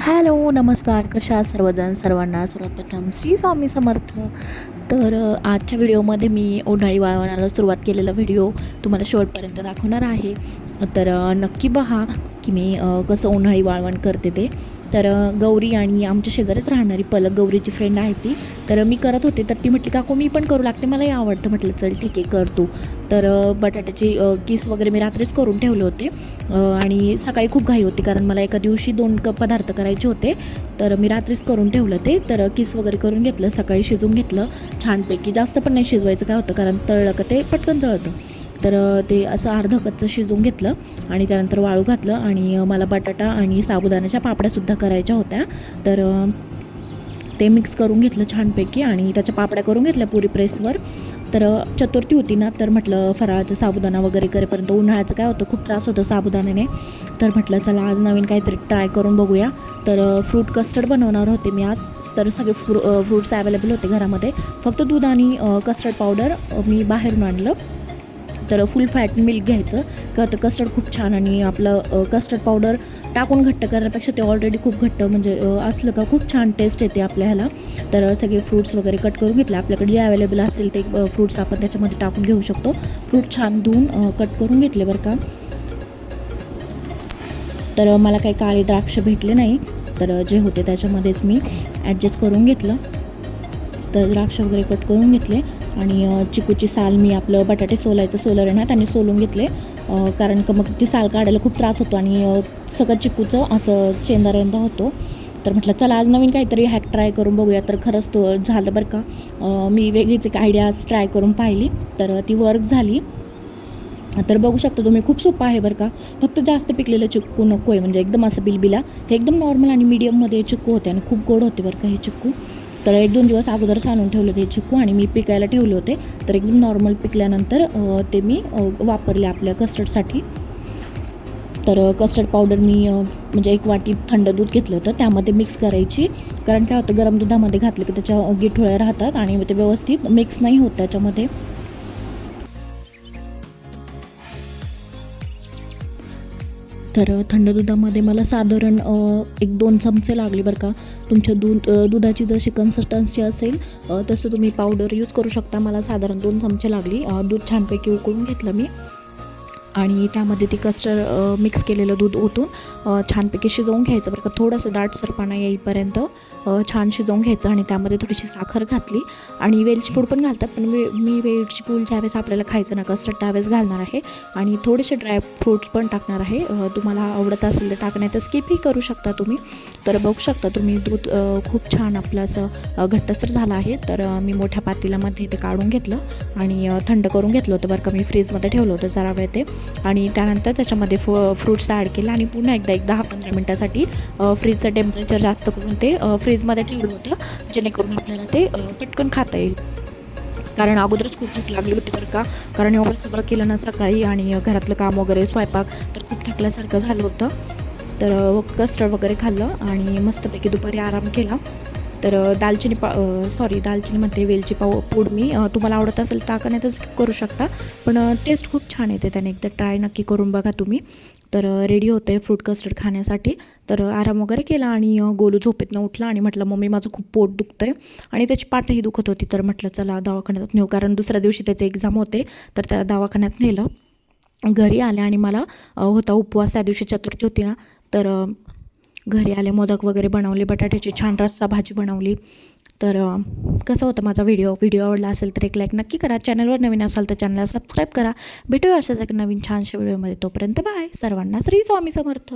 Hello नमस्कार, कशा आहात सर्वजण. सर्वांना सर्वप्रथम श्री स्वामी समर्थ. तर आजच्या व्हिडिओमध्ये मी उन्हाळी वाळवणाला सुरुवात केलेला व्हिडिओ तुम्हाला शेवटपर्यंत दाखवणार आहे. तर नक्की पहा की मी कसं उन्हाळी वाळवण करते ते. तर गौरी आणि आमच्या शेजारीच राहणारी पलक, गौरीची फ्रेंड आहे ती. तर मी करत होते तर ती म्हटली काकू मी पण करू लागते, मलाही आवडतं. म्हटलं चल ठीक आहे कर तू. तर बटाट्याची किस वगैरे मी रात्रीच करून ठेवले होते आणि सकाळी खूप घाई होती कारण मला एका दिवशी 2 पदार्थ करायचे होते. तर मी रात्रीच करून ठेवलं ते. तर किस वगैरे करून घेतलं, सकाळी शिजवून घेतलं छानपैकी. जास्त पण नाही शिजवायचं, काय होतं कारण तळलं का ते पटकन जळतं. तर ते असं अर्धं कच्चं शिजवून घेतलं आणि त्यानंतर वाळू घातलं. आणि मला बटाटा आणि साबुदाण्याच्या पापड्यासुद्धा करायच्या होत्या. तर ते मिक्स करून घेतलं छानपैकी आणि त्याच्या पापड्या करून घेतल्या पुरी प्रेसवर. तर चतुर्थी होती ना, तर म्हटलं फराळाचं साबुदाणा वगैरे करेपर्यंत उन्हाळ्याचं काय होतं, खूप त्रास होतो साबुदाण्याने. तर म्हटलं चला आज नवीन काहीतरी ट्राय करून बघूया. तर फ्रूट कस्टर्ड बनवणार होते मी आज. तर सगळे फ्रूट्स अवेलेबल होते घरामध्ये. फक्त दूध आणि कस्टर्ड पावडर मी बाहेरून आणलं. तर फुल फॅट मिल्क घ्यायचं का तर कस्टर्ड खूप छान. आणि आपलं कस्टर्ड पावडर टाकून घट्ट करण्यापेक्षा ते ऑलरेडी खूप घट्ट म्हणजे असलं का खूप छान टेस्ट येते आपल्या ह्याला. तर सगळे फ्रूट्स वगैरे कट करून घेतले. आपल्याकडे जे अवेलेबल असतील ते फ्रूट्स आपण त्याच्यामध्ये टाकून घेऊ शकतो. फ्रूट छान धुवून कट करून घेतले बरं का. तर मला काही काळे द्राक्ष भेटले नाही, तर जे होते त्याच्यामध्येच मी ॲडजस्ट करून घेतलं. तर द्राक्ष वगैरे कट करून घेतले आणि चिकूची साल मी आपलं बटाटे सोलायचं सोलर आहे ना त्याने सोलून घेतले. कारण का मग ती साल काढायला खूप त्रास होतो आणि सगळं चिकूचं असं चेंदारेंदा होतो. तर म्हटलं चला आज नवीन काहीतरी हॅक ट्राय करून बघूया. तर खरंच तो झालं बरं का. मी वेगळीच एक आयडिया आज ट्राय करून पाहिली, तर ती वर्क झाली. तर बघू शकता तुम्ही, खूप सोपं आहे बरं का. फक्त जास्त पिकलेलं चिक्कू नको आहे, म्हणजे एकदम असं बिलबिला. हे एकदम नॉर्मल आणि मीडियममध्ये चिक्कू होते आणि खूप गोड होते बरं का हे चिक्कू. तर 1-2 दिवस अगोदरच आणून ठेवले ते चिक्कू आणि मी पिकायला ठेवले होते. तर एकदम नॉर्मल पिकल्यानंतर ते मी वापरले आपल्या कस्टर्डसाठी. तर कस्टर्ड पावडर मी म्हणजे 1 वाटी थंड दूध घेतलं होतं, त्यामध्ये मिक्स करायची. कारण काय होतं, गरम दुधामध्ये घातलं की त्याच्या गिठोळ्या राहतात आणि ते व्यवस्थित मिक्स नाही होत त्याच्यामध्ये. तर थंड दुधामध्ये मला साधारण 1-2 चमचे लागले बरं का. तुमच्या दुधाची जशी कन्सिस्टन्सी असेल तसं तुम्ही पावडर यूज करू शकता. मला साधारण 2 चमचे लागली. दूध छानपैकी उकळून घेतलं मी आणि त्यामध्ये ती कस्टर्ड मिक्स केलेलं दूध ओतून छानपैकी शिजवून घ्यायचं बरं का. थोडंसं दाटसरपणा येईपर्यंत छान शिजवून घ्यायचं आणि त्यामध्ये थोडीशी साखर घातली आणि वेलची पूड पण घालतात, पण मी वेलची पूड ज्यावेळेस आपल्याला खायचं ना कस्टर्ड त्यावेळेस घालणार आहे. आणि थोडेसे ड्राय फ्रूट्स पण टाकणार आहे. तुम्हाला आवडत असेल तर टाकण्यात तर स्किपही करू शकता तुम्ही. तर बघू शकता तुम्ही दूध खूप छान आपलं असं घट्टसर झालं आहे. तर मी मोठ्या पातेल्यामध्ये ते काढून घेतलं आणि थंड करून घेतलं होतं बरं का. मी फ्रीजमध्ये ठेवलं होतं जरा वेळ ते. आणि त्यानंतर त्याच्यामध्ये फ्रूट्स ॲड केले आणि पुन्हा एकदा 10-15 मिनटासाठी फ्रीजचं टेम्परेचर जास्त करून ते फ्रीजमध्ये ठेवलं होतं, जेणेकरून आपल्याला ते पटकन खाता येईल. कारण अगोदरच खूप भूक लागली होती बरं का. कारण एवढं सगळं केलं ना सकाळी आणि घरातलं काम वगैरे स्वयंपाक, तर खूप थकल्यासारखं झालं होतं. तर कस्टर्ड वगैरे खाल्लं आणि मस्तपैकी दुपारी आराम केला. तर दालचिनीमध्ये वेलची पूड मी तुम्हाला आवडत असेल टाकण्यातच स्किप करू शकता, पण टेस्ट खूप छान येते त्याने. एकदा ट्राय नक्की करून बघा तुम्ही. तर रेडी होतं आहे फ्रूट कस्टर्ड खाण्यासाठी. तर आराम वगैरे केला आणि गोलू झोपेतनं उठला आणि म्हटलं मम्मी माझं खूप पोट दुखतं आहे आणि त्याची पाठही दुखत होती. तर म्हटलं चला दवाखान्यात नेऊ, कारण दुसऱ्या दिवशी त्याचे एक्झाम होते. तर त्या दवाखान्यात नेलं. घरी आले आणि मला होता उपवास, त्या दिवशी चतुर्थी होती ना. तर घरी आले, मोदक वगैरे बनवले, बटाट्याची छान रस्सा भाजी बनवली. तर कसा होता माझा व्हिडिओ आवडला असेल तर एक लाईक नक्की करा. चॅनलवर नवीन असाल तर चॅनलला सबस्क्राईब करा. भेटूया अशाच एक नवीन छानशा व्हिडिओमध्ये. तोपर्यंत बाय. सर्वांना श्री स्वामी समर्थ.